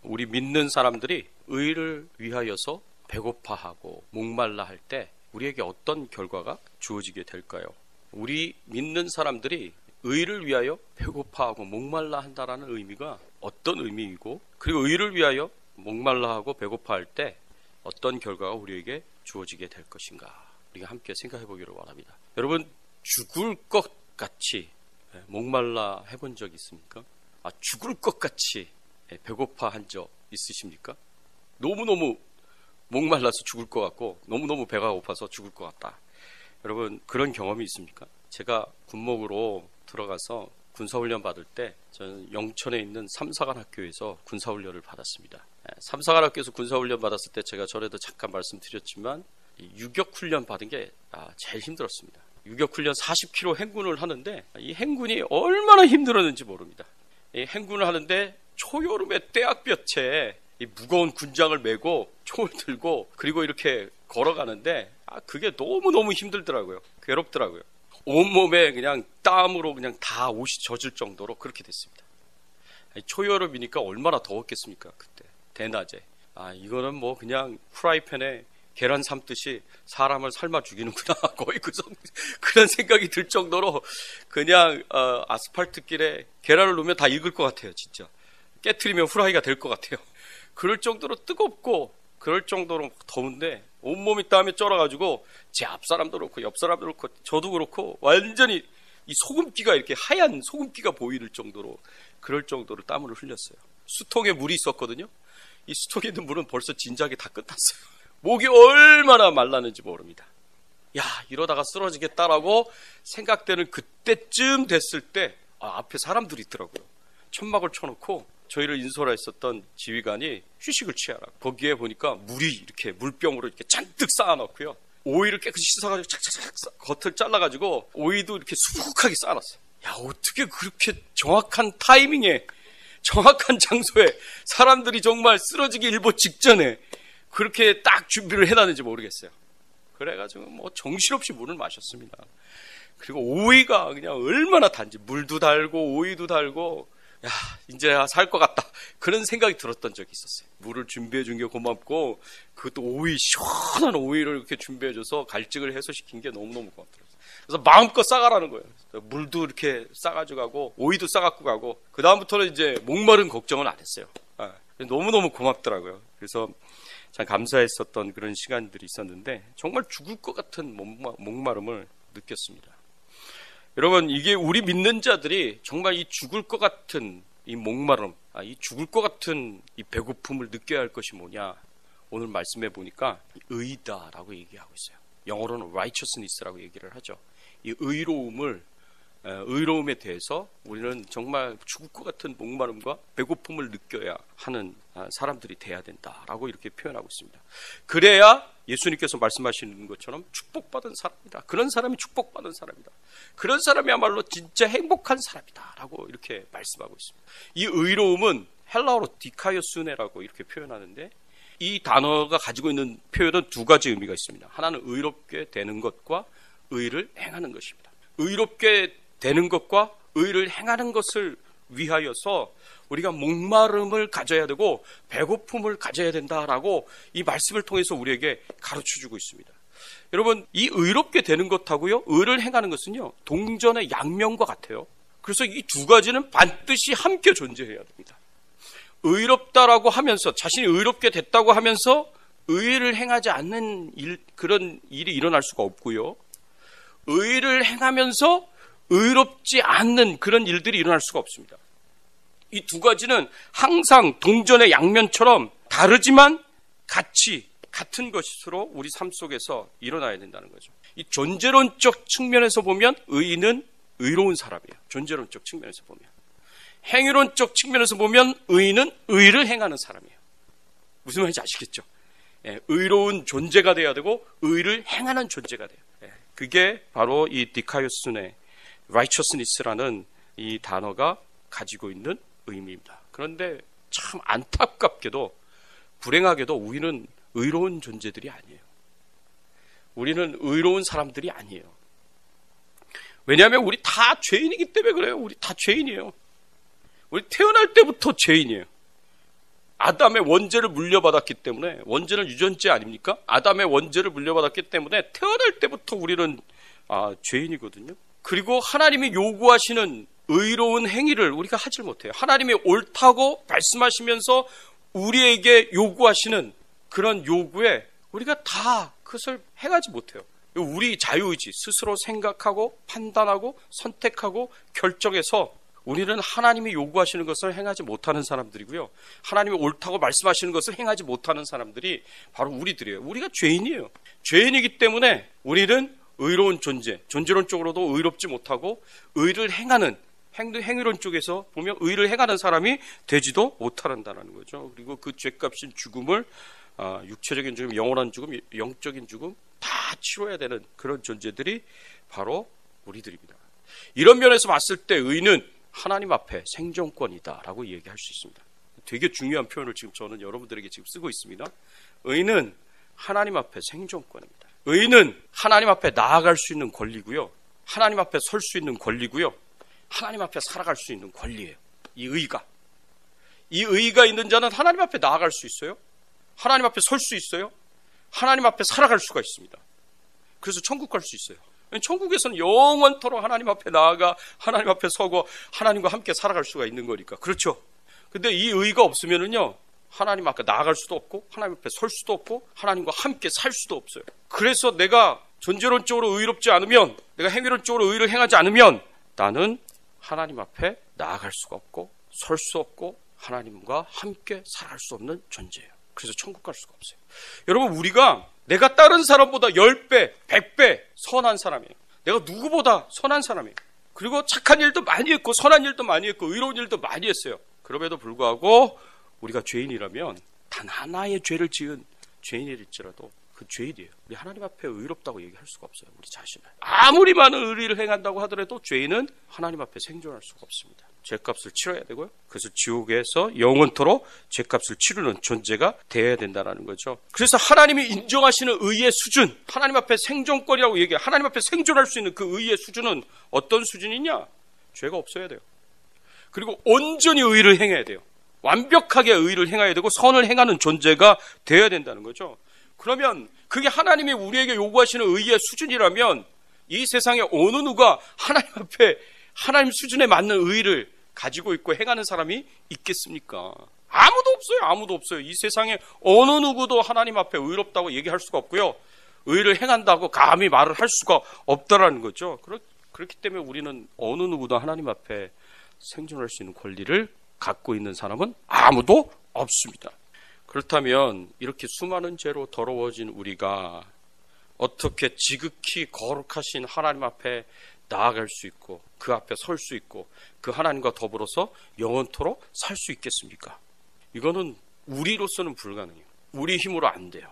우리 믿는 사람들이 의를 위하여서 배고파하고 목말라 할 때 우리에게 어떤 결과가 주어지게 될까요? 우리 믿는 사람들이 의를 위하여 배고파하고 목말라 한다라는 의미가 어떤 의미이고, 그리고 의를 위하여 목말라하고 배고파할 때 어떤 결과가 우리에게 주어지게 될 것인가, 우리가 함께 생각해 보기를 원합니다. 여러분, 죽을 것 같이 목말라 해본 적 있습니까? 죽을 것 같이 배고파한 적 있으십니까? 너무너무 목말라서 죽을 것 같고 너무너무 배가 고파서 죽을 것 같다. 여러분, 그런 경험이 있습니까? 제가 군목으로 들어가서 군사훈련 받을 때 저는 영천에 있는 삼사관학교에서 군사훈련을 받았습니다. 삼사관학교에서 군사훈련 받았을 때 제가 전에도 잠깐 말씀드렸지만 유격훈련 받은 게 제일 힘들었습니다. 유격훈련 40km 행군을 하는데 이 행군이 얼마나 힘들었는지 모릅니다. 이 행군을 하는데 초여름에 떼약볕에 이 무거운 군장을 메고 총을 들고 그리고 이렇게 걸어가는데 그게 너무너무 힘들더라고요. 괴롭더라고요. 온몸에 그냥 땀으로 그냥 다 옷이 젖을 정도로 그렇게 됐습니다. 초여름이니까 얼마나 더웠겠습니까? 그때 대낮에. 이거는 뭐 그냥 프라이팬에 계란 삶듯이 사람을 삶아 죽이는구나. 거의 그런 생각이 들 정도로 그냥 아스팔트 길에 계란을 놓으면 다 익을 것 같아요. 진짜 깨트리면 후라이가 될 것 같아요. 그럴 정도로 뜨겁고 그럴 정도로 더운데 온몸이 땀에 쩔어가지고 제 앞사람도 그렇고 옆사람도 그렇고 저도 그렇고 완전히 이 소금기가 이렇게 하얀 소금기가 보이는 정도로 그럴 정도로 땀을 흘렸어요. 수통에 물이 있었거든요. 이 수통에 있는 물은 벌써 진작에 다 끝났어요. 목이 얼마나 말랐는지 모릅니다. 이러다가 쓰러지겠다라고 생각되는 그때쯤 됐을 때 앞에 사람들이 있더라고요. 천막을 쳐놓고 저희를 인솔했었던 지휘관이 휴식을 취하라. 거기에 보니까 물이 이렇게 물병으로 이렇게 잔뜩 쌓아놓고요. 오이를 깨끗이 씻어가지고 착착착 겉을 잘라가지고 오이도 이렇게 수북하게 쌓아놨어요. 어떻게 그렇게 정확한 타이밍에 정확한 장소에 사람들이 정말 쓰러지기 일보 직전에 그렇게 딱 준비를 해놨는지 모르겠어요. 그래가지고 뭐 정신없이 물을 마셨습니다. 그리고 오이가 그냥 얼마나 단지 물도 달고 오이도 달고 이제 살 것 같다 그런 생각이 들었던 적이 있었어요. 물을 준비해 준 게 고맙고 그것도 오이 시원한 오이를 이렇게 준비해줘서 갈증을 해소시킨 게 너무너무 고맙더라고요. 그래서 마음껏 싸가라는 거예요. 물도 이렇게 싸가지고 가고 오이도 싸갖고 가고 그 다음부터는 이제 목마른 걱정은 안 했어요. 너무너무 고맙더라고요. 그래서 참 감사했었던 그런 시간들이 있었는데 정말 죽을 것 같은 목마름을 느꼈습니다. 여러분, 이게 우리 믿는 자들이 정말 이 죽을 것 같은 이 목마름, 이 죽을 것 같은 이 배고픔을 느껴야 할 것이 뭐냐? 오늘 말씀해 보니까 의다라고 얘기하고 있어요. 영어로는 righteousness라고 얘기를 하죠. 이 의로움에 대해서 우리는 정말 죽을 것 같은 목마름과 배고픔을 느껴야 하는 사람들이 돼야 된다라고 이렇게 표현하고 있습니다. 그래야 예수님께서 말씀하시는 것처럼 축복받은 사람이다. 그런 사람이 축복받은 사람이다. 그런 사람이야말로 진짜 행복한 사람이다 라고 이렇게 말씀하고 있습니다. 이 의로움은 헬라어로 디카이오스네라고 이렇게 표현하는데 이 단어가 가지고 있는 표현은 두 가지 의미가 있습니다. 하나는 의롭게 되는 것과 의를 행하는 것입니다. 의롭게 되는 것과 의를 행하는 것을 위하여서 우리가 목마름을 가져야 되고 배고픔을 가져야 된다라고 이 말씀을 통해서 우리에게 가르쳐주고 있습니다. 여러분, 이 의롭게 되는 것하고요, 의를 행하는 것은요, 동전의 양면과 같아요. 그래서 이 두 가지는 반드시 함께 존재해야 됩니다. 의롭다라고 하면서, 자신이 의롭게 됐다고 하면서 의를 행하지 않는 그런 일이 일어날 수가 없고요, 의를 행하면서 의롭지 않는 그런 일들이 일어날 수가 없습니다. 이 두 가지는 항상 동전의 양면처럼 다르지만 같은 것으로 우리 삶 속에서 일어나야 된다는 거죠. 이 존재론적 측면에서 보면 의인은 의로운 사람이에요. 존재론적 측면에서 보면. 행위론적 측면에서 보면 의인은 의를 행하는 사람이에요. 무슨 말인지 아시겠죠? 의로운 존재가 돼야 되고 의를 행하는 존재가 돼요. 그게 바로 이 디카이오스네 righteousness라는 이 단어가 가지고 있는 의미입니다. 그런데 참 안타깝게도 불행하게도 우리는 의로운 존재들이 아니에요. 우리는 의로운 사람들이 아니에요. 왜냐하면 우리 다 죄인이기 때문에 그래요. 우리 다 죄인이에요. 우리 태어날 때부터 죄인이에요. 아담의 원죄를 물려받았기 때문에, 원죄는 유전죄 아닙니까? 아담의 원죄를 물려받았기 때문에 태어날 때부터 우리는 죄인이거든요. 그리고 하나님이 요구하시는 의로운 행위를 우리가 하지 못해요. 하나님이 옳다고 말씀하시면서 우리에게 요구하시는 그런 요구에 우리가 다 그것을 행하지 못해요. 우리 자유의지, 스스로 생각하고 판단하고 선택하고 결정해서 우리는 하나님이 요구하시는 것을 행하지 못하는 사람들이고요. 하나님이 옳다고 말씀하시는 것을 행하지 못하는 사람들이 바로 우리들이에요. 우리가 죄인이에요. 죄인이기 때문에 우리는 의로운 존재론적으로도 의롭지 못하고 의를 행하는, 행위론 쪽에서 보면 의를 행하는 사람이 되지도 못한다는 거죠. 그리고 그 죄값인 죽음을 육체적인 죽음, 영원한 죽음, 영적인 죽음 다 치러야 되는 그런 존재들이 바로 우리들입니다. 이런 면에서 봤을 때 의는 하나님 앞에 생존권이다라고 얘기할 수 있습니다. 되게 중요한 표현을 지금 저는 여러분들에게 지금 쓰고 있습니다. 의는 하나님 앞에 생존권입니다. 의는 하나님 앞에 나아갈 수 있는 권리고요. 하나님 앞에 설 수 있는 권리고요. 하나님 앞에 살아갈 수 있는 권리예요. 이 의가 있는 자는 하나님 앞에 나아갈 수 있어요. 하나님 앞에 설 수 있어요. 하나님 앞에 살아갈 수가 있습니다. 그래서 천국 갈 수 있어요. 천국에서는 영원토록 하나님 앞에 나아가 하나님 앞에 서고 하나님과 함께 살아갈 수가 있는 거니까. 그렇죠. 근데 이 의가 없으면은요, 하나님 앞에 나아갈 수도 없고 하나님 앞에 설 수도 없고 하나님과 함께 살 수도 없어요. 그래서 내가 존재론적으로 의롭지 않으면, 내가 행위론적으로 의를 행하지 않으면 나는 하나님 앞에 나아갈 수가 없고 설 수 없고 하나님과 함께 살아갈 수 없는 존재예요. 그래서 천국 갈 수가 없어요. 여러분, 우리가 내가 다른 사람보다 10배, 100배 선한 사람이에요. 내가 누구보다 선한 사람이에요. 그리고 착한 일도 많이 했고 선한 일도 많이 했고 의로운 일도 많이 했어요. 그럼에도 불구하고 우리가 죄인이라면, 단 하나의 죄를 지은 죄인일지라도 그 죄인이에요. 우리 하나님 앞에 의롭다고 얘기할 수가 없어요. 우리 자신을 아무리 많은 의리를 행한다고 하더라도 죄인은 하나님 앞에 생존할 수가 없습니다. 죄값을 치러야 되고요. 그래서 지옥에서 영원토록 죄값을 치르는 존재가 되어야 된다는 거죠. 그래서 하나님이 인정하시는 의의 수준, 하나님 앞에 생존권이라고 얘기해요. 하나님 앞에 생존할 수 있는 그 의의 수준은 어떤 수준이냐? 죄가 없어야 돼요. 그리고 온전히 의를 행해야 돼요. 완벽하게 의를 행해야 되고 선을 행하는 존재가 되어야 된다는 거죠. 그러면 그게 하나님이 우리에게 요구하시는 의의 수준이라면 이 세상에 어느 누가 하나님 앞에 하나님 수준에 맞는 의를 가지고 있고 행하는 사람이 있겠습니까? 아무도 없어요. 아무도 없어요. 이 세상에 어느 누구도 하나님 앞에 의롭다고 얘기할 수가 없고요. 의를 행한다고 감히 말을 할 수가 없다라는 거죠. 그렇기 때문에 우리는 어느 누구도 하나님 앞에 생존할 수 있는 권리를 갖고 있는 사람은 아무도 없습니다. 그렇다면 이렇게 수많은 죄로 더러워진 우리가 어떻게 지극히 거룩하신 하나님 앞에 나아갈 수 있고 그 앞에 설 수 있고 그 하나님과 더불어서 영원토록 살 수 있겠습니까? 이거는 우리로서는 불가능해요. 우리 힘으로 안 돼요.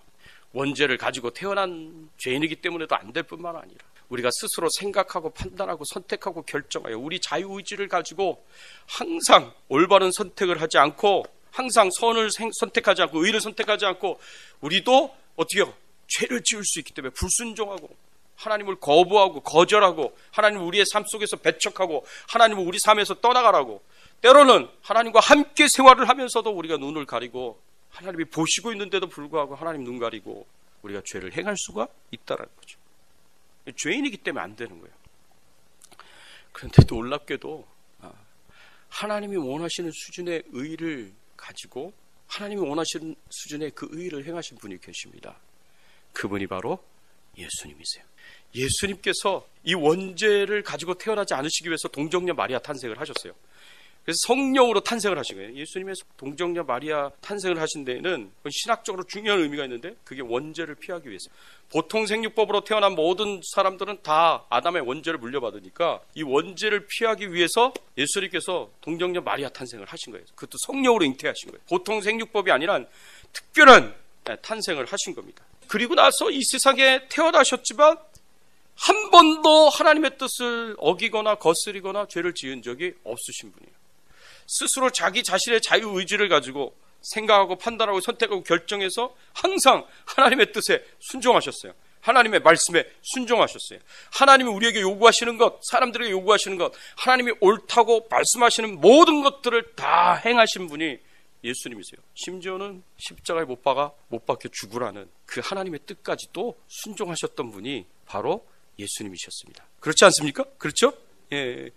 원죄를 가지고 태어난 죄인이기 때문에도 안 될 뿐만 아니라 우리가 스스로 생각하고 판단하고 선택하고 결정하여 우리 자유의지를 가지고 항상 올바른 선택을 하지 않고 항상 선을 선택하지 않고 의를 선택하지 않고 우리도 어떻게 해요? 죄를 지을 수 있기 때문에 불순종하고 하나님을 거부하고 거절하고 하나님을 우리의 삶 속에서 배척하고 하나님을 우리 삶에서 떠나가라고 때로는 하나님과 함께 생활을 하면서도 우리가 눈을 가리고 하나님이 보시고 있는데도 불구하고 하나님 눈 가리고 우리가 죄를 행할 수가 있다는 거죠. 죄인이기 때문에 안 되는 거예요. 그런데 놀랍게도 하나님이 원하시는 수준의 의를 가지고 하나님이 원하시는 수준의 그 의를 행하신 분이 계십니다. 그분이 바로 예수님이세요. 예수님께서 이 원죄를 가지고 태어나지 않으시기 위해서 동정녀 마리아 탄생을 하셨어요. 그래서 성령으로 탄생을 하신 거예요. 예수님의 동정녀 마리아 탄생을 하신 데에는 신학적으로 중요한 의미가 있는데 그게 원죄를 피하기 위해서. 보통 생육법으로 태어난 모든 사람들은 다 아담의 원죄를 물려받으니까 이 원죄를 피하기 위해서 예수님께서 동정녀 마리아 탄생을 하신 거예요. 그것도 성령으로 잉태하신 거예요. 보통 생육법이 아니라 특별한 탄생을 하신 겁니다. 그리고 나서 이 세상에 태어나셨지만 한 번도 하나님의 뜻을 어기거나 거스리거나 죄를 지은 적이 없으신 분이에요. 스스로 자기 자신의 자유의지를 가지고 생각하고 판단하고 선택하고 결정해서 항상 하나님의 뜻에 순종하셨어요. 하나님의 말씀에 순종하셨어요. 하나님이 우리에게 요구하시는 것, 사람들에게 요구하시는 것, 하나님이 옳다고 말씀하시는 모든 것들을 다 행하신 분이 예수님이세요. 심지어는 십자가에 못 박혀 죽으라는 그 하나님의 뜻까지도 순종하셨던 분이 바로 예수님이셨습니다. 그렇지 않습니까? 그렇죠? 예.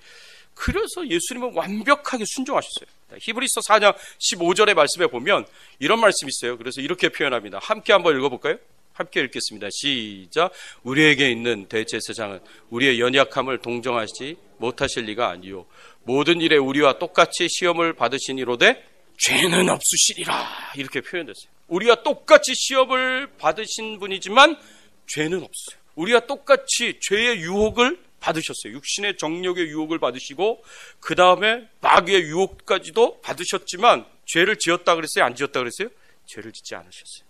그래서 예수님은 완벽하게 순종하셨어요. 히브리서 4장 15절의 말씀에 보면 이런 말씀이 있어요. 그래서 이렇게 표현합니다. 함께 한번 읽어볼까요? 함께 읽겠습니다. 시작. 우리에게 있는 대제사장은 우리의 연약함을 동정하지 못하실 리가 아니요 모든 일에 우리와 똑같이 시험을 받으시니로되 죄는 없으시리라. 이렇게 표현됐어요. 우리와 똑같이 시험을 받으신 분이지만 죄는 없어요. 우리와 똑같이 죄의 유혹을 받으셨어요. 육신의 정욕의 유혹을 받으시고 그 다음에 마귀의 유혹까지도 받으셨지만 죄를 지었다 그랬어요? 안 지었다 그랬어요? 죄를 짓지 않으셨어요.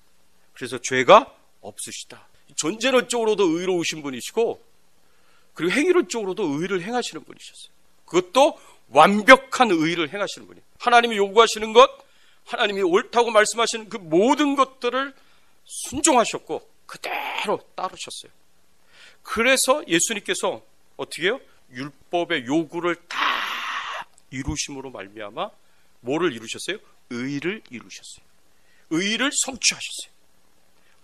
그래서 죄가 없으시다. 존재론적으로도 의로우신 분이시고 그리고 행위론적으로도 의를 행하시는 분이셨어요. 그것도 완벽한 의를 행하시는 분이에요. 하나님이 요구하시는 것, 하나님이 옳다고 말씀하시는 그 모든 것들을 순종하셨고 그대로 따르셨어요. 그래서 예수님께서 어떻게 해요? 율법의 요구를 다 이루심으로 말미암아 뭐를 이루셨어요? 의를 이루셨어요. 의를 성취하셨어요.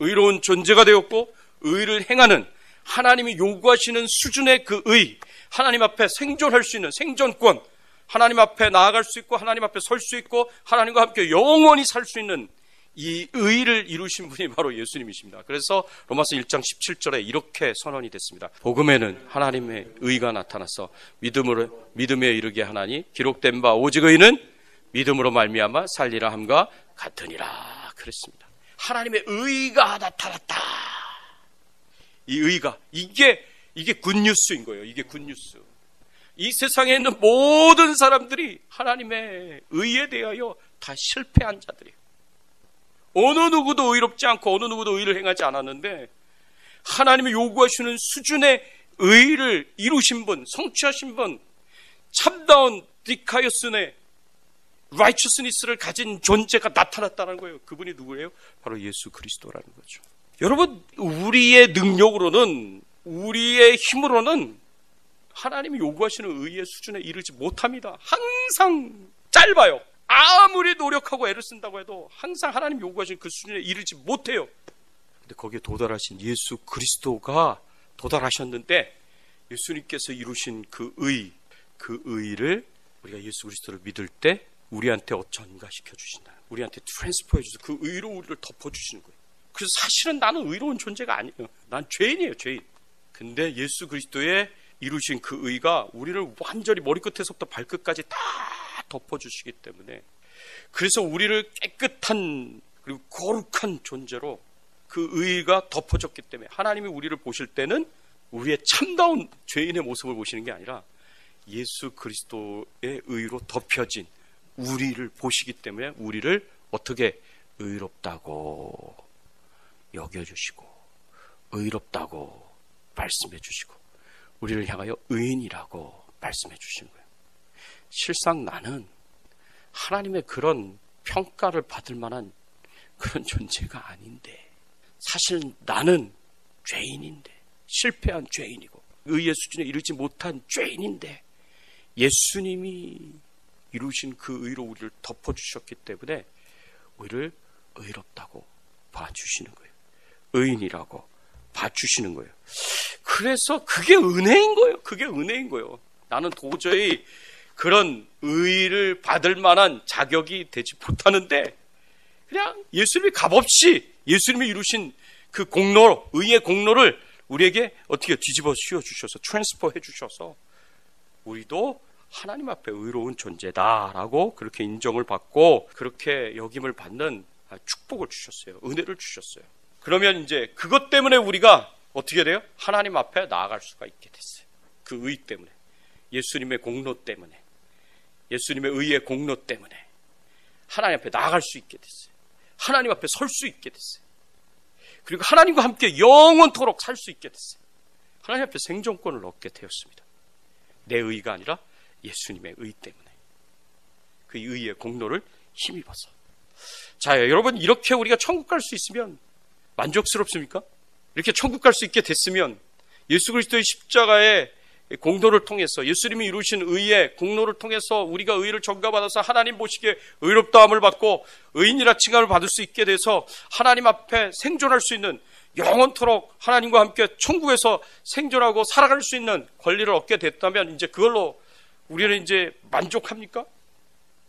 의로운 존재가 되었고 의를 행하는 하나님이 요구하시는 수준의 그 의, 하나님 앞에 생존할 수 있는 생존권, 하나님 앞에 나아갈 수 있고 하나님 앞에 설 수 있고 하나님과 함께 영원히 살 수 있는 이 의를 이루신 분이 바로 예수님이십니다. 그래서 로마서 1장 17절에 이렇게 선언이 됐습니다. 복음에는 하나님의 의가 나타나서 믿음에 이르게 하나니 기록된 바 오직 의는 믿음으로 말미암아 살리라 함과 같으니라 그랬습니다. 하나님의 의가 나타났다. 이 의가 이게 굿뉴스인 거예요. 이게 굿뉴스. 이 세상에 있는 모든 사람들이 하나님의 의에 대하여 다 실패한 자들이에요. 어느 누구도 의롭지 않고 어느 누구도 의를 행하지 않았는데 하나님이 요구하시는 수준의 의를 이루신 분, 성취하신 분, 참다운 디카이오스의 righteousness를 가진 존재가 나타났다는 거예요. 그분이 누구예요? 바로 예수 그리스도라는 거죠. 여러분, 우리의 능력으로는, 우리의 힘으로는 하나님이 요구하시는 의의 수준에 이르지 못합니다. 항상 짧아요. 아무리 노력하고 애를 쓴다고 해도 항상 하나님 요구하시는 그 수준에 이르지 못해요. 근데 거기에 도달하신 예수 그리스도가 도달하셨는데 예수님께서 이루신 그 의를 우리가 예수 그리스도를 믿을 때 우리한테 전가시켜 주신다. 우리한테 트랜스퍼해 주셔서 그 의로 우리를 덮어주시는 거예요. 그래서 사실은 나는 의로운 존재가 아니에요. 난 죄인이에요, 죄인. 근데 예수 그리스도의 이루신 그 의가 우리를 완전히 머리끝에서부터 발끝까지 다 덮어주시기 때문에 그래서 우리를 깨끗한 그리고 거룩한 존재로 그 의가 덮어졌기 때문에 하나님이 우리를 보실 때는 우리의 참다운 죄인의 모습을 보시는 게 아니라 예수 그리스도의 의로 덮여진 우리를 보시기 때문에 우리를 어떻게 의롭다고 여겨주시고 의롭다고 말씀해 주시고 우리를 향하여 의인이라고 말씀해 주시는 거예요. 실상 나는 하나님의 그런 평가를 받을 만한 그런 존재가 아닌데 사실 나는 죄인인데 실패한 죄인이고 의의 수준에 이르지 못한 죄인인데 예수님이 이루신 그 의로 우리를 덮어주셨기 때문에 우리를 의롭다고 봐주시는 거예요. 의인이라고 봐주시는 거예요. 그래서 그게 은혜인 거예요. 그게 은혜인 거예요. 나는 도저히 그런 의를 받을 만한 자격이 되지 못하는데 그냥 예수님이 값없이 예수님이 이루신 그 공로, 의의 공로를 우리에게 어떻게 뒤집어 씌워주셔서 트랜스퍼 해주셔서 우리도 하나님 앞에 의로운 존재다라고 그렇게 인정을 받고 그렇게 여김을 받는 축복을 주셨어요. 은혜를 주셨어요. 그러면 이제 그것 때문에 우리가 어떻게 돼요? 하나님 앞에 나아갈 수가 있게 됐어요. 그 의 때문에, 예수님의 공로 때문에, 예수님의 의의 공로 때문에 하나님 앞에 나아갈 수 있게 됐어요. 하나님 앞에 설 수 있게 됐어요. 그리고 하나님과 함께 영원토록 살 수 있게 됐어요. 하나님 앞에 생존권을 얻게 되었습니다. 내 의가 아니라 예수님의 의 때문에 그 의의 공로를 힘입어서. 자, 여러분, 이렇게 우리가 천국 갈 수 있으면 만족스럽습니까? 이렇게 천국 갈 수 있게 됐으면 예수 그리스도의 십자가의 공로를 통해서 예수님이 이루신 의의 공로를 통해서 우리가 의를 전가받아서 하나님 보시기에 의롭다함을 받고 의인이라 칭함을 받을 수 있게 돼서 하나님 앞에 생존할 수 있는, 영원토록 하나님과 함께 천국에서 생존하고 살아갈 수 있는 권리를 얻게 됐다면 이제 그걸로 우리는 이제 만족합니까?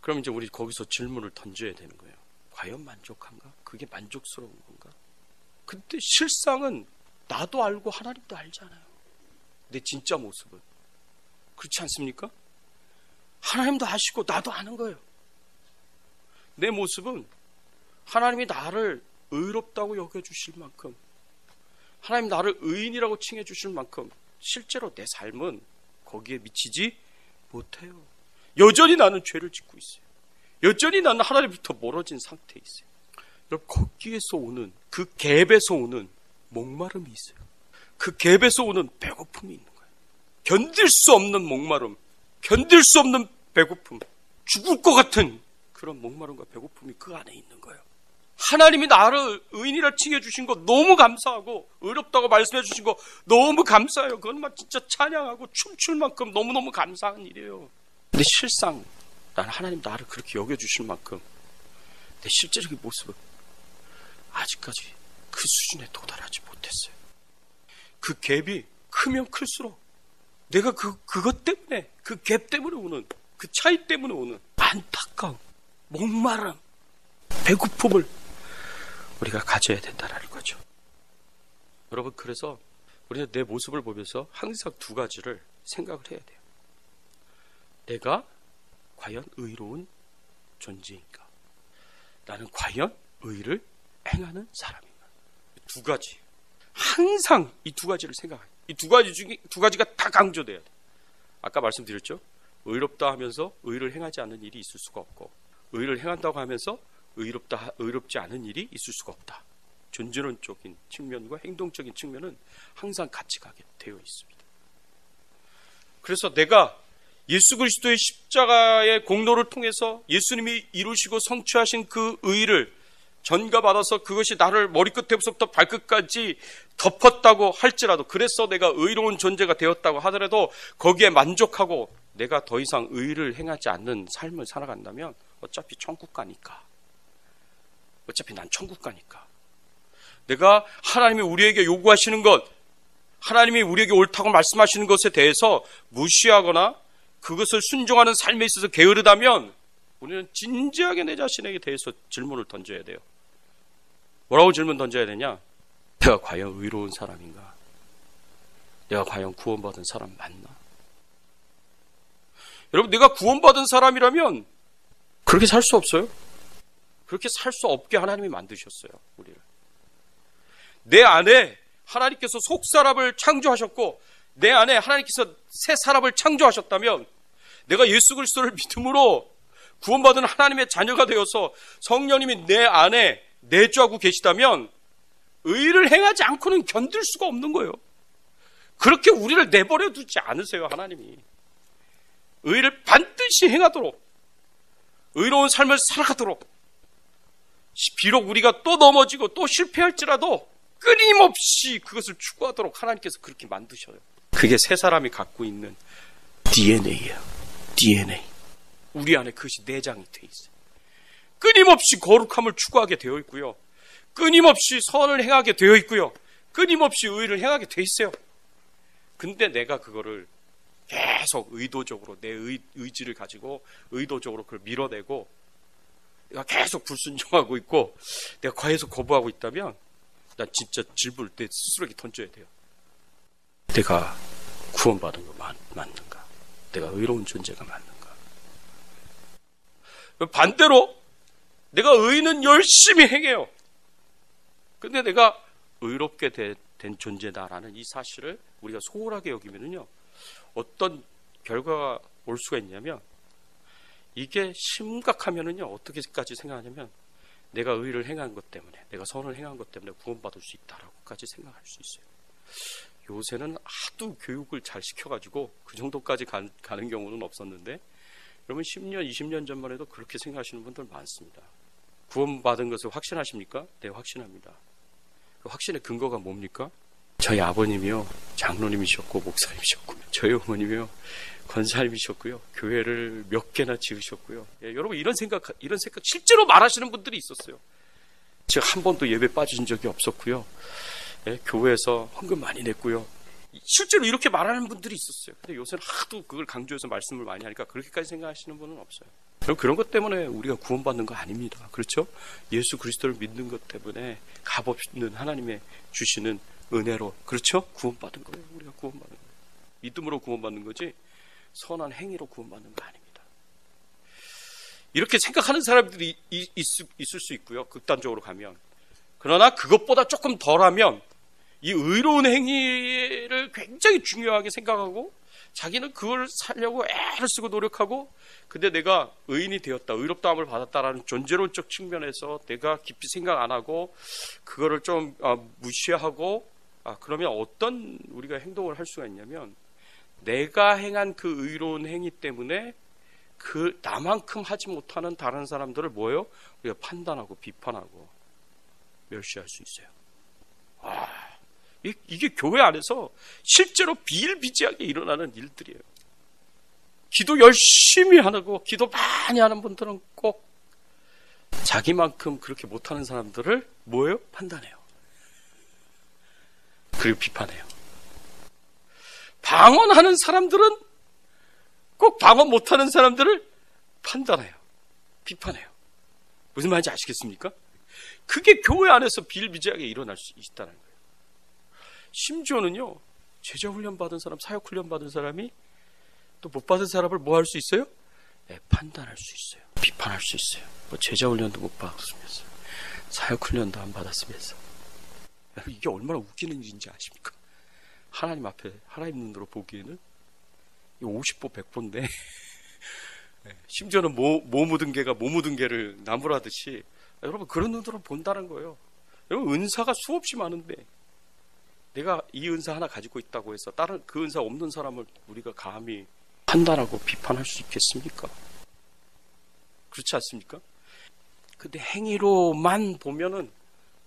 그럼 이제 우리 거기서 질문을 던져야 되는 거예요. 과연 만족한가? 그게 만족스러운 건가? 근데 실상은 나도 알고 하나님도 알잖아요. 내 진짜 모습은. 그렇지 않습니까? 하나님도 아시고 나도 아는 거예요. 내 모습은 하나님이 나를 의롭다고 여겨주실 만큼, 하나님 나를 의인이라고 칭해 주실 만큼 실제로 내 삶은 거기에 미치지 못해요. 여전히 나는 죄를 짓고 있어요. 여전히 나는 하나님부터 멀어진 상태에 있어요. 여러분, 거기에서 오는, 그 갭에서 오는 목마름이 있어요. 그 갭에서 오는 배고픔이 있는 거예요. 견딜 수 없는 목마름, 견딜 수 없는 배고픔, 죽을 것 같은 그런 목마름과 배고픔이 그 안에 있는 거예요. 하나님이 나를 의인이라 칭해 주신 거 너무 감사하고, 의롭다고 말씀해 주신 거 너무 감사해요. 그건 막 진짜 찬양하고 춤출 만큼 너무너무 감사한 일이에요. 근데 실상 난 하나님 나를 그렇게 여겨주실 만큼 내 실제적인 모습은 아직까지 그 수준에 도달하지 못했어요. 그 갭이 크면 클수록 내가 그것 때문에, 그 갭 때문에 오는, 그 차이 때문에 오는 안타까움, 목마름, 배고픔을 우리가 가져야 된다는 거죠. 여러분, 그래서 우리는 내 모습을 보면서 항상 두 가지를 생각을 해야 돼요. 내가 과연 의로운 존재인가? 나는 과연 의를 행하는 사람인가? 두 가지. 항상 이 두 가지를 생각해요. 이 두 가지 중에 두 가지가 다 강조돼야 돼. 아까 말씀드렸죠? 의롭다 하면서 의를 행하지 않는 일이 있을 수가 없고, 의를 행한다고 하면서 의롭지 않은 일이 있을 수가 없다. 존재론적인 측면과 행동적인 측면은 항상 같이 가게 되어 있습니다. 그래서 내가 예수 그리스도의 십자가의 공로를 통해서 예수님이 이루시고 성취하신 그 의를 전가받아서 그것이 나를 머리끝에서부터 발끝까지 덮었다고 할지라도, 그래서 내가 의로운 존재가 되었다고 하더라도 거기에 만족하고 내가 더 이상 의를 행하지 않는 삶을 살아간다면 어차피 천국 가니까, 어차피 난 천국 가니까, 내가 하나님이 우리에게 요구하시는 것, 하나님이 우리에게 옳다고 말씀하시는 것에 대해서 무시하거나 그것을 순종하는 삶에 있어서 게으르다면 우리는 진지하게 내 자신에게 대해서 질문을 던져야 돼요. 뭐라고 질문 던져야 되냐? 내가 과연 의로운 사람인가? 내가 과연 구원받은 사람 맞나? 여러분, 내가 구원받은 사람이라면 그렇게 살 수 없어요. 그렇게 살 수 없게 하나님이 만드셨어요, 우리를. 내 안에 하나님께서 속사람을 창조하셨고 내 안에 하나님께서 새 사람을 창조하셨다면, 내가 예수 그리스도를 믿음으로 구원받은 하나님의 자녀가 되어서 성령님이 내 안에 내주하고 계시다면 의를 행하지 않고는 견딜 수가 없는 거예요. 그렇게 우리를 내버려 두지 않으세요, 하나님이. 의를 반드시 행하도록, 의로운 삶을 살아가도록, 비록 우리가 또 넘어지고 또 실패할지라도 끊임없이 그것을 추구하도록 하나님께서 그렇게 만드셔요. 그게 새 사람이 갖고 있는 DNA예요. DNA. 우리 안에 그것이 내장이 돼 있어요. 끊임없이 거룩함을 추구하게 되어 있고요, 끊임없이 선을 행하게 되어 있고요, 끊임없이 의를 행하게 돼 있어요. 근데 내가 그거를 계속 의도적으로 내 의지를 가지고 의도적으로 그걸 밀어내고 내가 계속 불순종하고 있고 내가 계속 거부하고 있다면 난 진짜 질문을 내 스스로에게 던져야 돼요. 내가 구원받은 거 맞는가? 내가 의로운 존재가 맞는가? 반대로 내가 의는 열심히 행해요. 근데 내가 의롭게 된 존재다라는 이 사실을 우리가 소홀하게 여기면은요, 어떤 결과가 올 수가 있냐면, 이게 심각하면은요, 어떻게까지 생각하냐면, 내가 의를 행한 것 때문에, 내가 선을 행한 것 때문에 구원받을 수 있다라고까지 생각할 수 있어요. 요새는 하도 교육을 잘 시켜가지고 그 정도까지 가는 경우는 없었는데, 여러분 10년, 20년 전만 해도 그렇게 생각하시는 분들 많습니다. 구원받은 것을 확신하십니까? 네, 확신합니다. 그 확신의 근거가 뭡니까? 저희 아버님이요 장로님이셨고 목사님이셨고, 저희 어머님이요 권사님이셨고요, 교회를 몇 개나 지으셨고요. 예, 여러분 이런 생각 실제로 말하시는 분들이 있었어요. 제가 한 번도 예배 빠진 적이 없었고요. 예, 교회에서 헌금 많이 냈고요. 실제로 이렇게 말하는 분들이 있었어요. 근데 요새는 하도 그걸 강조해서 말씀을 많이 하니까 그렇게까지 생각하시는 분은 없어요. 그런 것 때문에 우리가 구원받는 거 아닙니다. 그렇죠? 예수 그리스도를 믿는 것 때문에 값없는 하나님의 주시는 은혜로, 그렇죠? 구원받은 거예요. 우리가 구원받는 거예요. 믿음으로 구원받는 거지 선한 행위로 구원받는 거 아닙니다. 이렇게 생각하는 사람들이 있을 수 있고요, 극단적으로 가면. 그러나 그것보다 조금 덜하면 이 의로운 행위를 굉장히 중요하게 생각하고 자기는 그걸 살려고 애를 쓰고 노력하고, 근데 내가 의인이 되었다, 의롭다함을 받았다라는 존재론적 측면에서 내가 깊이 생각 안 하고 그거를 좀 무시하고, 그러면 어떤 우리가 행동을 할 수가 있냐면, 내가 행한 그 의로운 행위 때문에 그 나만큼 하지 못하는 다른 사람들을 뭐예요? 우리가 판단하고 비판하고 멸시할 수 있어요. 이게 교회 안에서 실제로 비일비재하게 일어나는 일들이에요. 기도 열심히 하고 기도 많이 하는 분들은 꼭 자기만큼 그렇게 못하는 사람들을 뭐예요? 판단해요. 그리고 비판해요. 방언하는 사람들은 꼭 방언 못하는 사람들을 판단해요. 비판해요. 무슨 말인지 아시겠습니까? 그게 교회 안에서 비일비재하게 일어날 수 있다는 거예요. 심지어는요, 제자 훈련 받은 사람, 사역 훈련 받은 사람이 또 못 받은 사람을 뭐 할 수 있어요? 네, 판단할 수 있어요. 비판할 수 있어요. 뭐 제자 훈련도 못 받았으면서, 사역 훈련도 안 받았으면서. 이게 얼마나 웃기는 일인지 아십니까? 하나님 앞에, 하나님 눈으로 보기에는 50보 100보인데 심지어는 뭐 묻은 개가 뭐 묻은 개를 나무라듯이, 여러분 그런 눈으로 본다는 거예요. 여러분 은사가 수없이 많은데 내가 이 은사 하나 가지고 있다고 해서 다른 그 은사 없는 사람을 우리가 감히 판단하고 비판할 수 있겠습니까? 그렇지 않습니까? 근데 행위로만 보면은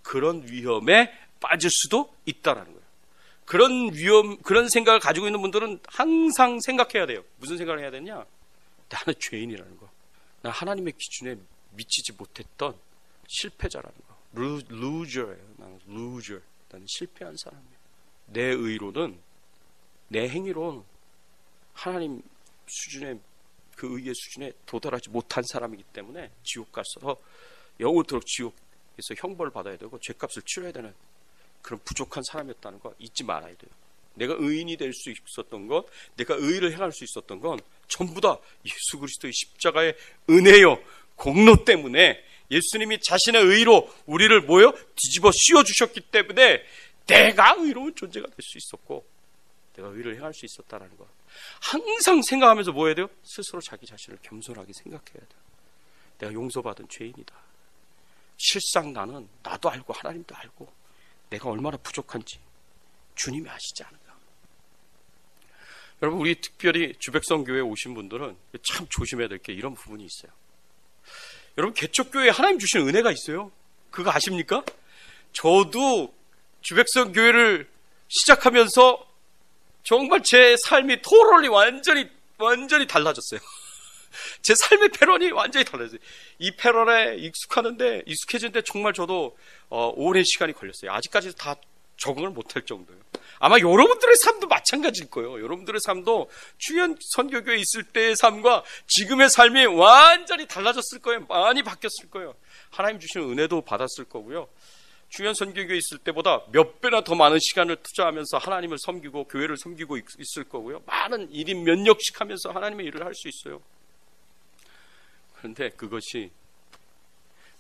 그런 위험에 빠질 수도 있다라는 거예요. 그런 생각을 가지고 있는 분들은 항상 생각해야 돼요. 무슨 생각을 해야 되냐? 나는 죄인이라는 거. 난 하나님의 기준에 미치지 못했던 실패자라는 거. loser예요. 나는 loser. 나는 실패한 사람이에요. 내 의로는, 내 행위로는 하나님 수준의, 그 의의 수준에 도달하지 못한 사람이기 때문에 지옥 가서 영원토록 지옥에서 형벌을 받아야 되고 죄값을 치러야 되는 그런 부족한 사람이었다는 거 잊지 말아야 돼요. 내가 의인이 될 수 있었던 것, 내가 의를 행할 수 있었던 건 전부 다 예수 그리스도의 십자가의 은혜요, 공로 때문에 예수님이 자신의 의로 우리를 뭐요? 뒤집어 씌워주셨기 때문에 내가 의로운 존재가 될 수 있었고 내가 의를 행할 수 있었다는 거 항상 생각하면서 뭐 해야 돼요? 스스로 자기 자신을 겸손하게 생각해야 돼요. 내가 용서받은 죄인이다. 실상 나도 알고 하나님도 알고 내가 얼마나 부족한지 주님이 아시지 않을까. 여러분, 우리 특별히 주백성교회에 오신 분들은 참 조심해야 될 게 이런 부분이 있어요. 여러분, 개척교회에 하나님 주신 은혜가 있어요. 그거 아십니까? 저도 주백성교회를 시작하면서 정말 제 삶이 토럴이 완전히 달라졌어요. 제 삶의 패런이 완전히 달라졌어요. 이 패런에 익숙해지는데 정말 저도 오랜 시간이 걸렸어요. 아직까지 다 적응을 못할 정도예요. 아마 여러분들의 삶도 마찬가지일 거예요. 여러분들의 삶도 주연 선교교회에 있을 때의 삶과 지금의 삶이 완전히 달라졌을 거예요. 많이 바뀌었을 거예요. 하나님 주시는 은혜도 받았을 거고요. 주연 선교교회에 있을 때보다 몇 배나 더 많은 시간을 투자하면서 하나님을 섬기고 교회를 섬기고 있을 거고요. 많은 1인 면역식 하면서 하나님의 일을 할 수 있어요. 그런데 그것이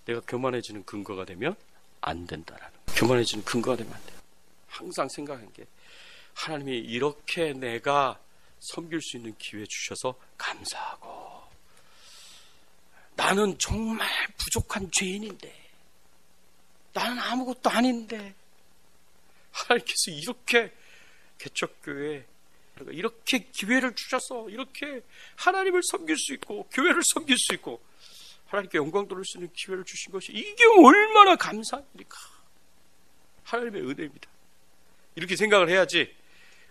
내가 교만해지는 근거가 되면 안 된다라는 거예요. 교만해지는 근거가 되면 안 돼요. 항상 생각한 게 하나님이 이렇게 내가 섬길 수 있는 기회 주셔서 감사하고 나는 정말 부족한 죄인인데 나는 아무것도 아닌데 하나님께서 이렇게 개척교회에 이렇게 기회를 주셔서 이렇게 하나님을 섬길 수 있고 교회를 섬길 수 있고 하나님께 영광 돌릴 수 있는 기회를 주신 것이 이게 얼마나 감사한 일일까. 하나님의 은혜입니다. 이렇게 생각을 해야지,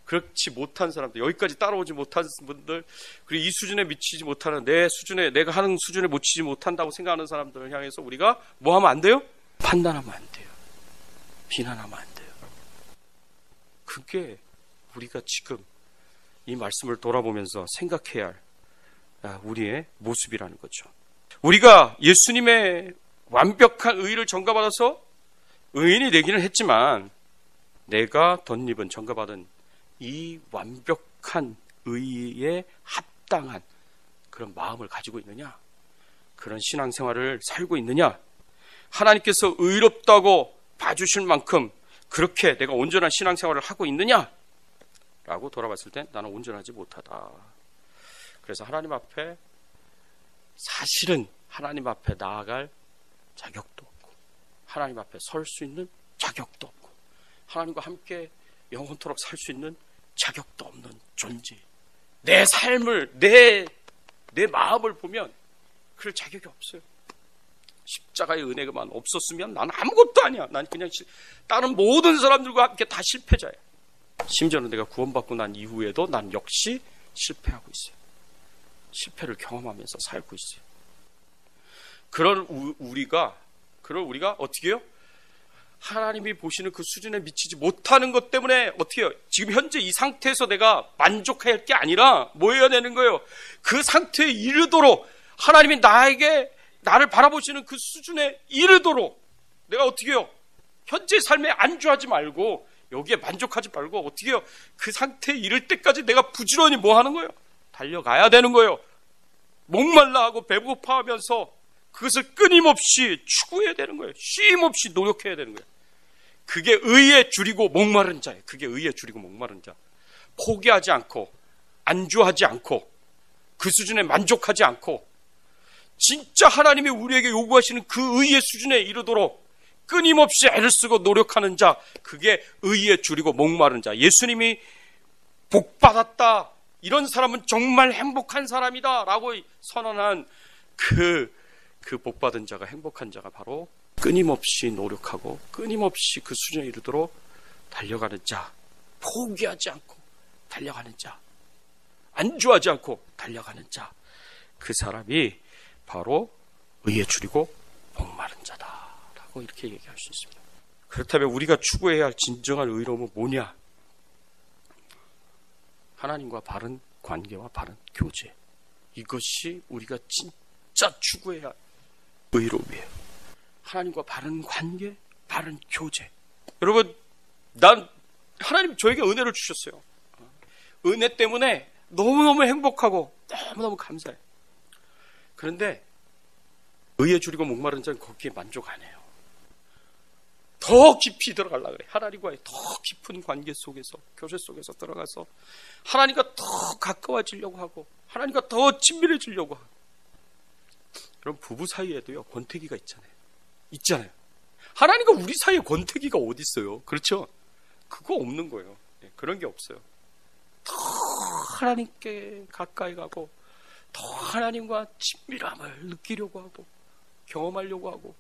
그렇지 못한 사람들, 여기까지 따라오지 못한 분들, 그리고 이 수준에 미치지 못하는, 내 수준에, 내가 하는 수준에 미치지 못한다고 생각하는 사람들을 향해서 우리가 뭐 하면 안 돼요? 판단하면 안 돼요. 비난하면 안 돼요. 그게 우리가 지금 이 말씀을 돌아보면서 생각해야 할 우리의 모습이라는 거죠. 우리가 예수님의 완벽한 의를 전가받아서 의인이 되기는 했지만, 내가 덧입은 전가받은 이 완벽한 의에 합당한 그런 마음을 가지고 있느냐? 그런 신앙생활을 살고 있느냐? 하나님께서 의롭다고 봐주실 만큼 그렇게 내가 온전한 신앙생활을 하고 있느냐? 라고 돌아봤을 때 나는 온전하지 못하다. 그래서 하나님 앞에, 사실은 하나님 앞에 나아갈 자격도 없고, 하나님 앞에 설 수 있는 자격도 없고, 하나님과 함께 영원토록 살 수 있는 자격도 없는 존재. 내 삶을, 내 마음을 보면 그럴 자격이 없어요. 십자가의 은혜가만 없었으면 나는 아무것도 아니야. 난 그냥 다른 모든 사람들과 함께 다 실패자야. 심지어는 내가 구원받고 난 이후에도 난 역시 실패하고 있어요. 실패를 경험하면서 살고 있어요. 그런 우리가 어떻게 해요? 하나님이 보시는 그 수준에 미치지 못하는 것 때문에 어떻게 해요? 지금 현재 이 상태에서 내가 만족해야 할 게 아니라 뭐 해야 되는 거예요? 그 상태에 이르도록, 하나님이 나를 바라보시는 그 수준에 이르도록 내가 어떻게 해요? 현재 삶에 안주하지 말고, 여기에 만족하지 말고 어떻게 해요? 그 상태에 이를 때까지 내가 부지런히 뭐 하는 거예요? 달려가야 되는 거예요. 목말라 하고 배고파하면서 그것을 끊임없이 추구해야 되는 거예요. 쉼 없이 노력해야 되는 거예요. 그게 의에 줄이고 목마른 자예요. 그게 의에 줄이고 목마른 자. 포기하지 않고, 안주하지 않고, 그 수준에 만족하지 않고, 진짜 하나님이 우리에게 요구하시는 그 의의 수준에 이르도록 끊임없이 애를 쓰고 노력하는 자, 그게 의에 줄이고 목마른 자. 예수님이 복받았다, 이런 사람은 정말 행복한 사람이다 라고 선언한 그 복받은 자가, 행복한 자가 바로 끊임없이 노력하고 끊임없이 그 수준에 이르도록 달려가는 자, 포기하지 않고 달려가는 자, 안주하지 않고 달려가는 자, 그 사람이 바로 의에 줄이고 목마른 자다라고 이렇게 얘기할 수 있습니다. 그렇다면 우리가 추구해야 할 진정한 의로움은 뭐냐? 하나님과 바른 관계와 바른 교제, 이것이 우리가 진짜 추구해야 할 의로움이에요. 하나님과 바른 관계, 바른 교제. 여러분, 하나님 저에게 은혜를 주셨어요. 은혜 때문에 너무너무 행복하고 너무너무 감사해요. 그런데 의에 줄이고 목마른 자는 거기에 만족 안 해요. 더 깊이 들어가려고 그래. 하나님과의 더 깊은 관계 속에서, 교제 속에서 들어가서 하나님과 더 가까워지려고 하고, 하나님과 더 친밀해지려고 하고. 그럼 부부 사이에도요, 권태기가 있잖아요. 하나님과 우리 사이에 권태기가 어디 있어요? 그렇죠? 그거 없는 거예요. 그런 게 없어요. 더 하나님께 가까이 가고, 더 하나님과 친밀함을 느끼려고 하고, 경험하려고 하고,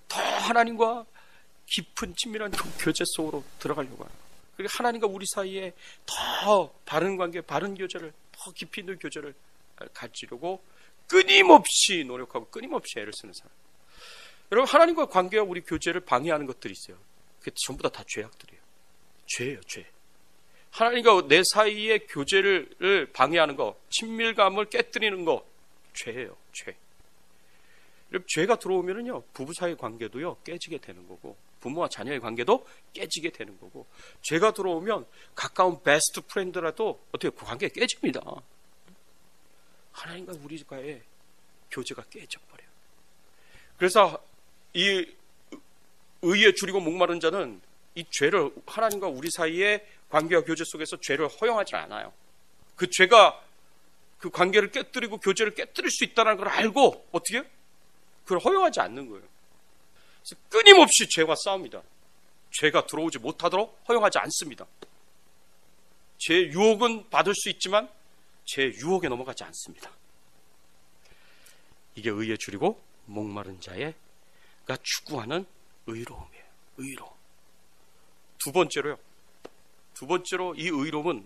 더 하나님과 깊은 친밀한 교제 속으로 들어가려고 하고, 그리고 하나님과 우리 사이에 더 바른 관계, 바른 교제를, 더 깊이 있는 교제를 가지려고 끊임없이 노력하고 끊임없이 애를 쓰는 사람. 여러분, 하나님과 관계와 우리 교제를 방해하는 것들이 있어요. 그게 전부 다 죄악들이에요. 죄예요, 죄. 하나님과 내 사이의 교제를 방해하는 거, 친밀감을 깨뜨리는 거, 죄예요, 죄. 여러분, 죄가 들어오면은요, 부부 사이의 관계도요, 깨지게 되는 거고, 부모와 자녀의 관계도 깨지게 되는 거고, 죄가 들어오면 가까운 베스트 프렌드라도 어떻게 그 관계가 깨집니다. 하나님과 우리과의 교제가 깨져버려요. 그래서 이 의에 줄이고 목마른 자는 이 죄를, 하나님과 우리 사이의 관계와 교제 속에서 죄를 허용하지 않아요. 그 죄가 그 관계를 깨뜨리고 교제를 깨뜨릴 수 있다는 걸 알고 어떻게 해요? 그걸 허용하지 않는 거예요. 그래서 끊임없이 죄와 싸웁니다. 죄가 들어오지 못하도록 허용하지 않습니다. 죄 유혹은 받을 수 있지만 죄 유혹에 넘어가지 않습니다. 이게 의에 줄이고 목마른 자가 추구하는 의로움이에요. 의로움. 두 번째로요, 두 번째로 이 의로움은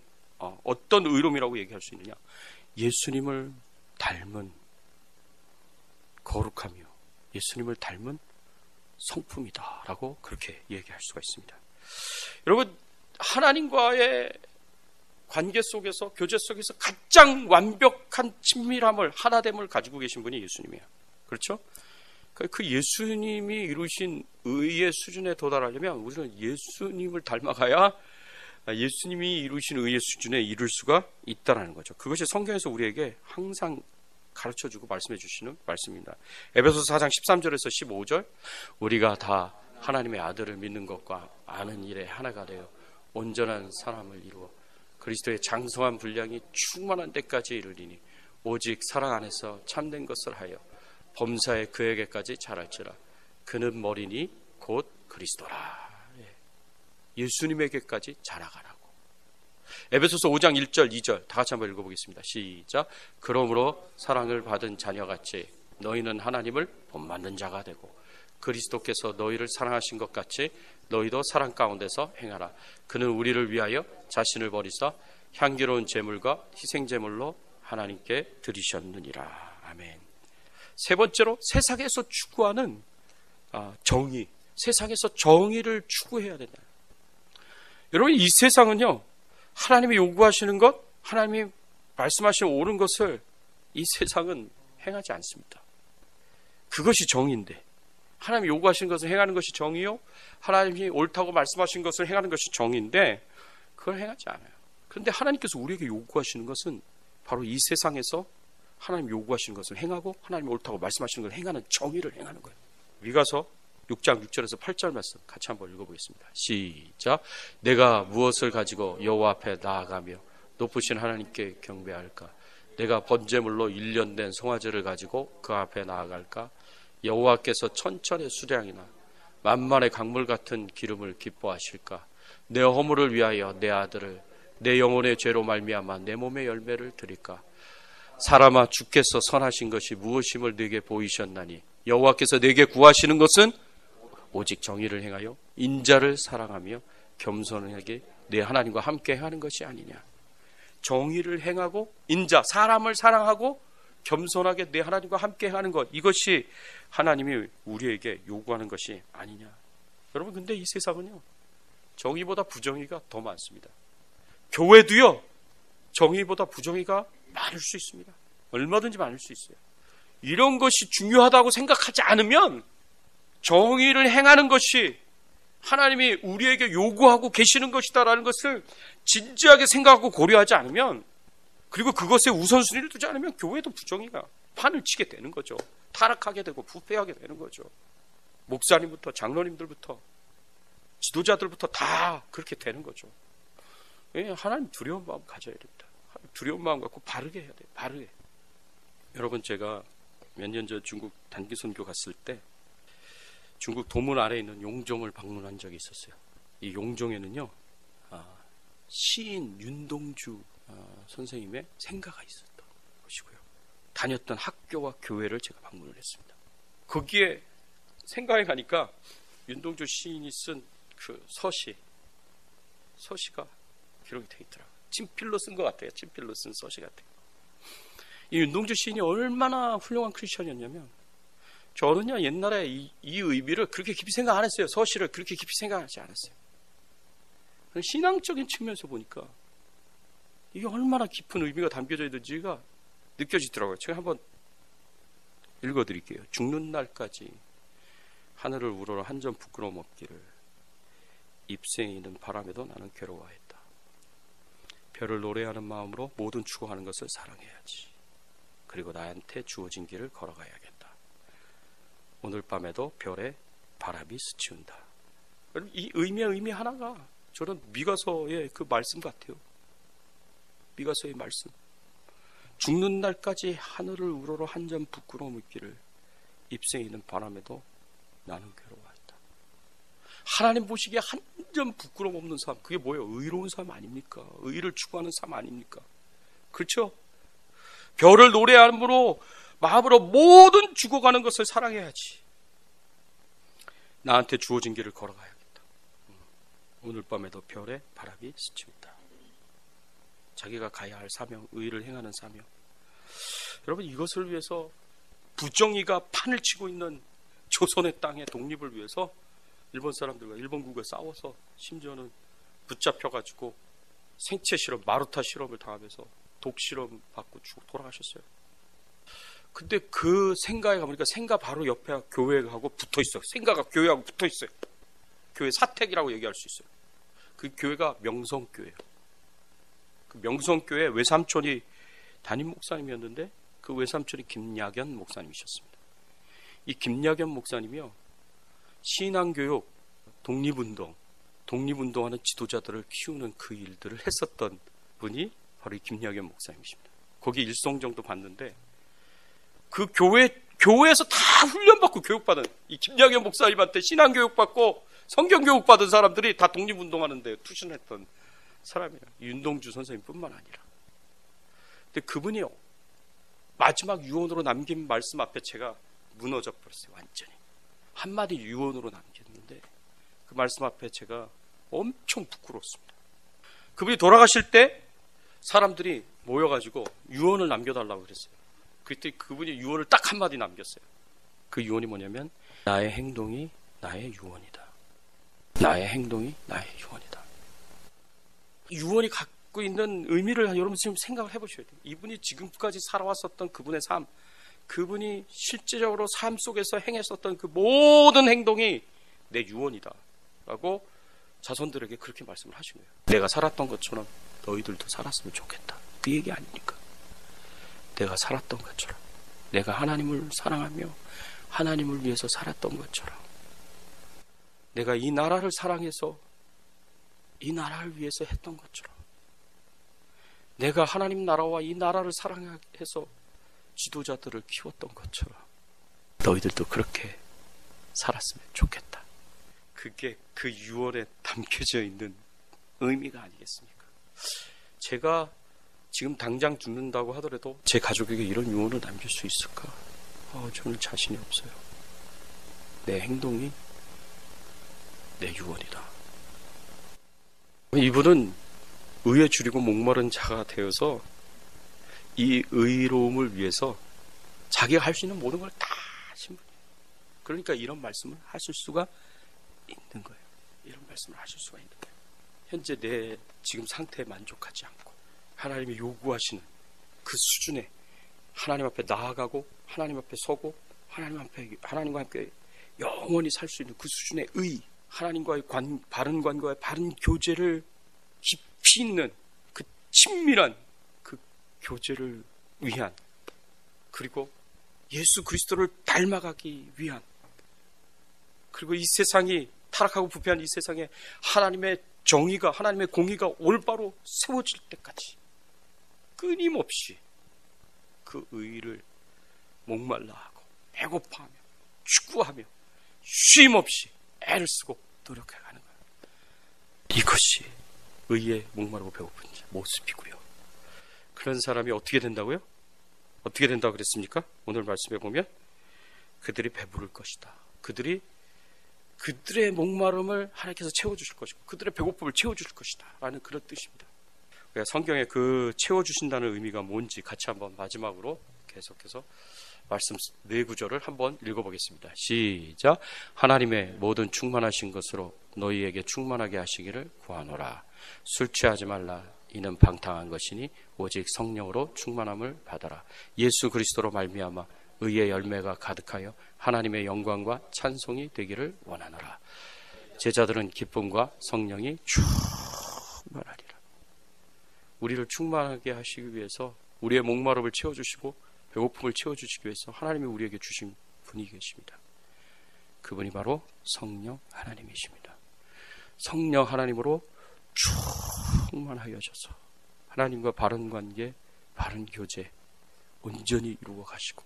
어떤 의로움이라고 얘기할 수 있느냐? 예수님을 닮은 거룩하며 예수님을 닮은 성품이다라고 그렇게 얘기할 수가 있습니다. 여러분, 하나님과의 관계 속에서, 교제 속에서 가장 완벽한 친밀함을, 하나됨을 가지고 계신 분이 예수님이에요. 그렇죠? 그 예수님이 이루신 의의 수준에 도달하려면 우리는 예수님을 닮아가야 예수님이 이루신 의의 수준에 이룰 수가 있다는 거죠. 그것이 성경에서 우리에게 항상 가르쳐주고 말씀해 주시는 말씀입니다. 에베소서 4장 13절에서 15절, 우리가 다 하나님의 아들을 믿는 것과 아는 일에 하나가 되어 온전한 사람을 이루어 그리스도의 장성한 분량이 충만한 데까지 이르리니 오직 사랑 안에서 참된 것을 하여 범사에 그에게까지 자랄지라. 그는 머리니 곧 그리스도라. 예수님에게까지 자라가라고. 에베소서 5장 1절 2절 다 같이 한번 읽어보겠습니다. 시작. 그러므로 사랑을 받은 자녀같이 너희는 하나님을 본받는 자가 되고 그리스도께서 너희를 사랑하신 것 같이 너희도 사랑 가운데서 행하라. 그는 우리를 위하여 자신을 버리사 향기로운 제물과 희생제물로 하나님께 드리셨느니라. 아멘. 세 번째로 세상에서 추구하는 정의, 세상에서 정의를 추구해야 된다. 여러분, 이 세상은요, 하나님이 요구하시는 것, 하나님이 말씀하시는 옳은 것을 이 세상은 행하지 않습니다. 그것이 정의인데, 하나님이 요구하시는 것을 행하는 것이 정의요, 하나님이 옳다고 말씀하신 것을 행하는 것이 정의인데 그걸 행하지 않아요. 그런데 하나님께서 우리에게 요구하시는 것은 바로 이 세상에서 하나님 요구하시는 것을 행하고 하나님이 옳다고 말씀하시는 걸 행하는 정의를 행하는 거예요. 미가서 6장 6절에서 8절 말씀 같이 한번 읽어보겠습니다. 시작. 내가 무엇을 가지고 여호와 앞에 나아가며 높으신 하나님께 경배할까? 내가 번제물로 1년 된 송아지를 가지고 그 앞에 나아갈까? 여호와께서 천천의 수량이나 만만의 강물 같은 기름을 기뻐하실까? 내 허물을 위하여 내 아들을 내 영혼의 죄로 말미암아 내 몸의 열매를 드릴까? 사람아, 주께서 선하신 것이 무엇임을 네게 보이셨나니 여호와께서 네게 구하시는 것은 오직 정의를 행하여 인자를 사랑하며 겸손하게 내 하나님과 함께 하는 것이 아니냐. 정의를 행하고 인자, 사람을 사랑하고 겸손하게 내 하나님과 함께 하는 것, 이것이 하나님이 우리에게 요구하는 것이 아니냐. 여러분, 근데 이 세상은요, 정의보다 부정의가 더 많습니다. 교회도요, 정의보다 부정의가 많을 수 있습니다. 얼마든지 많을 수 있어요. 이런 것이 중요하다고 생각하지 않으면, 정의를 행하는 것이 하나님이 우리에게 요구하고 계시는 것이다라는 것을 진지하게 생각하고 고려하지 않으면, 그리고 그것에 우선순위를 두지 않으면 교회도 부정의가 판을 치게 되는 거죠. 타락하게 되고 부패하게 되는 거죠. 목사님부터 장로님들부터 지도자들부터 다 그렇게 되는 거죠. 하나님 두려운 마음 가져야 됩니다. 두려운 마음 갖고 바르게 해야 돼요. 바르게. 여러분, 제가 몇 년 전 중국 단기 선교 갔을 때 중국 도문 아래에 있는 용종을 방문한 적이 있었어요. 이 용종에는요, 시인 윤동주 선생님의 생가가 있었던 것이고요. 다녔던 학교와 교회를 제가 방문을 했습니다. 거기에 생가에 가니까 윤동주 시인이 쓴 그 서시가 기록이 되어 있더라고요. 친필로 쓴 것 같아요. 친필로 쓴 서시 같아요. 이 윤동주 시인이 얼마나 훌륭한 크리스천이었냐면, 저는요, 옛날에 이 의미를 그렇게 깊이 생각 안 했어요. 서시를 그렇게 깊이 생각하지 않았어요. 신앙적인 측면에서 보니까 이게 얼마나 깊은 의미가 담겨져 있는지가 느껴지더라고요. 제가 한번 읽어드릴게요. 죽는 날까지 하늘을 우러러 한 점 부끄러움 없기를 입생에 있는 바람에도 나는 괴로워했다. 별을 노래하는 마음으로 모든 추구하는 것을 사랑해야지. 그리고 나한테 주어진 길을 걸어가야겠다. 오늘 밤에도 별에 바람이 스치운다. 이 의미 하나가 저는 미가서의 그 말씀 같아요. 미가서의 말씀. 죽는 날까지 하늘을 우러러 한 점 부끄러움 있기를 입생에 있는 바람에도 나는 괴로워했다. 하나님 보시기에 한 점 부끄러움 없는 삶, 그게 뭐예요? 의로운 삶 아닙니까? 의를 추구하는 삶 아닙니까? 그렇죠? 별을 노래함으로 마음으로 모든 죽어가는 것을 사랑해야지. 나한테 주어진 길을 걸어가야겠다. 오늘 밤에도 별의 바람이 스칩니다. 자기가 가야 할 사명, 의를 행하는 사명. 여러분, 이것을 위해서 부정의가 판을 치고 있는 조선의 땅의 독립을 위해서 일본 사람들과 일본국에 싸워서 심지어는 붙잡혀가지고 생체 실험, 마루타 실험을 당하면서 독실험 받고 돌아가셨어요. 근데 그 생가에 가보니까 생가 바로 옆에 교회하고 붙어 있어요. 생가가 교회하고 붙어 있어요. 교회 사택이라고 얘기할 수 있어요. 그 교회가 명성교회예요. 그 명성교회 외삼촌이 담임 목사님이었는데 그 외삼촌이 김야견 목사님이셨습니다. 이 김야견 목사님이요, 신앙교육, 독립운동하는 지도자들을 키우는 그 일들을 했었던 분이 바로 이 김야견 목사님이십니다. 거기 일송정도 봤는데 그 교회에서 다 훈련받고 교육받은 이 김야견 목사님한테 신앙교육받고 성경교육받은 사람들이 다 독립운동하는데 투신했던 사람이에요. 윤동주 선생님뿐만 아니라. 근데 그분이요, 마지막 유언으로 남긴 말씀 앞에 제가 무너져 버렸어요. 완전히 한마디 유언으로 남겼는데 그 말씀 앞에 제가 엄청 부끄러웠습니다. 그분이 돌아가실 때 사람들이 모여가지고 유언을 남겨달라고 그랬어요. 그때 그분이 유언을 딱 한마디 남겼어요. 그 유언이 뭐냐면, 나의 행동이 나의 유언이다. 나의 행동이 나의 유언이다. 유언이 갖고 있는 의미를 여러분 지금 생각을 해보셔야 돼요. 이분이 지금까지 살아왔었던 그분의 삶, 그분이 실제적으로 삶 속에서 행했었던 그 모든 행동이 내 유언이다 라고 자손들에게 그렇게 말씀을 하신 거예요. 내가 살았던 것처럼 너희들도 살았으면 좋겠다, 그 얘기 아닙니까? 내가 살았던 것처럼, 내가 하나님을 사랑하며 하나님을 위해서 살았던 것처럼, 내가 이 나라를 사랑해서 이 나라를 위해서 했던 것처럼, 내가 하나님 나라와 이 나라를 사랑해서 지도자들을 키웠던 것처럼 너희들도 그렇게 살았으면 좋겠다. 그게 그 유언에 담겨져 있는 의미가 아니겠습니까? 제가 지금 당장 죽는다고 하더라도 제 가족에게 이런 유언을 남길 수 있을까? 저는 자신이 없어요. 내 행동이 내 유언이다. 이분은 의에 줄이고 목마른 자가 되어서 이 의로움을 위해서 자기가 할 수 있는 모든 걸 다 하신 분이에요. 그러니까 이런 말씀을 하실 수가 있는 거예요. 이런 말씀을 하실 수가 있는 거예요. 현재 내 지금 상태에 만족하지 않고 하나님이 요구하시는 그 수준에 하나님 앞에 나아가고 하나님 앞에 서고 하나님과 함께 영원히 살 수 있는 그 수준의 의, 하나님과의 바른 관계와의 바른 교제를 깊이 있는 그 친밀한 그 교제를 위한, 그리고 예수 그리스도를 닮아가기 위한, 그리고 이 세상이 타락하고 부패한 이 세상에 하나님의 정의가, 하나님의 공의가 올바로 세워질 때까지 끊임없이 그 의를 목말라 하고 배고파하며 추구하며 쉼없이 애를 쓰고 노력해가는 거예요. 이것이 의에 목마르고 배고픈 모습이고요. 그런 사람이 어떻게 된다고요? 어떻게 된다고 그랬습니까? 오늘 말씀해 보면 그들이 배부를 것이다. 그들의 목마름을 하나님께서 채워주실 것이고 그들의 배고픔을 채워주실 것이다 라는 그런 뜻입니다. 성경에 그 채워주신다는 의미가 뭔지 같이 한번 마지막으로 계속해서 말씀 4구절을 한번 읽어보겠습니다. 시작. 하나님의 모든 충만하신 것으로 너희에게 충만하게 하시기를 구하노라. 술 취하지 말라. 이는 방탕한 것이니 오직 성령으로 충만함을 받아라. 예수 그리스도로 말미암아 의의 열매가 가득하여 하나님의 영광과 찬송이 되기를 원하노라. 제자들은 기쁨과 성령이 충만하리라. 우리를 충만하게 하시기 위해서, 우리의 목마름을 채워주시고 배고픔을 채워주시기 위해서 하나님이 우리에게 주신 분이 계십니다. 그분이 바로 성령 하나님이십니다. 성령 하나님으로 충만하여져서 하나님과 바른 관계, 바른 교제 온전히 이루어 가시고,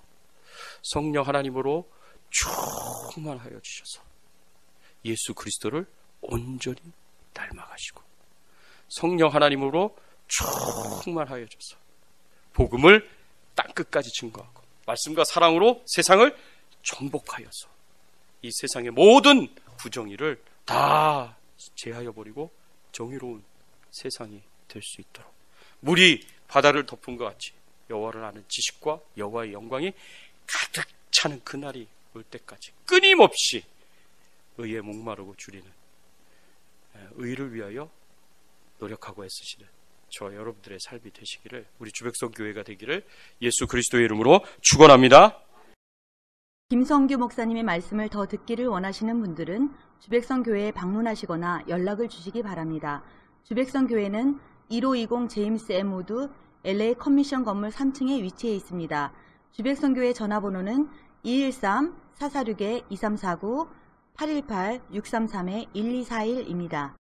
성령 하나님으로 충만하여 주셔서 예수 그리스도를 온전히 닮아가시고, 성령 하나님으로 충만하여져서 복음을 땅끝까지 증거하고 말씀과 사랑으로 세상을 정복하여서 이 세상의 모든 부정의를 다 제하여 버리고 정의로운 세상이 될 수 있도록, 물이 바다를 덮은 것 같이 여호와를 아는 지식과 여호와의 영광이 가득 차는 그날이 올 때까지 끊임없이 의에 목마르고 주리는, 의를 위하여 노력하고 애쓰시는 저와 여러분들의 삶이 되시기를, 우리 주백성 교회가 되기를 예수 그리스도의 이름으로 축원합니다. 김성규 목사님의 말씀을 더 듣기를 원하시는 분들은 주백성 교회에 방문하시거나 연락을 주시기 바랍니다. 주백성 교회는 1520 제임스 M 우드 LA 커미션 건물 3층에 위치해 있습니다. 주백성 교회 전화번호는 213-446-2349, 818-633-1241입니다.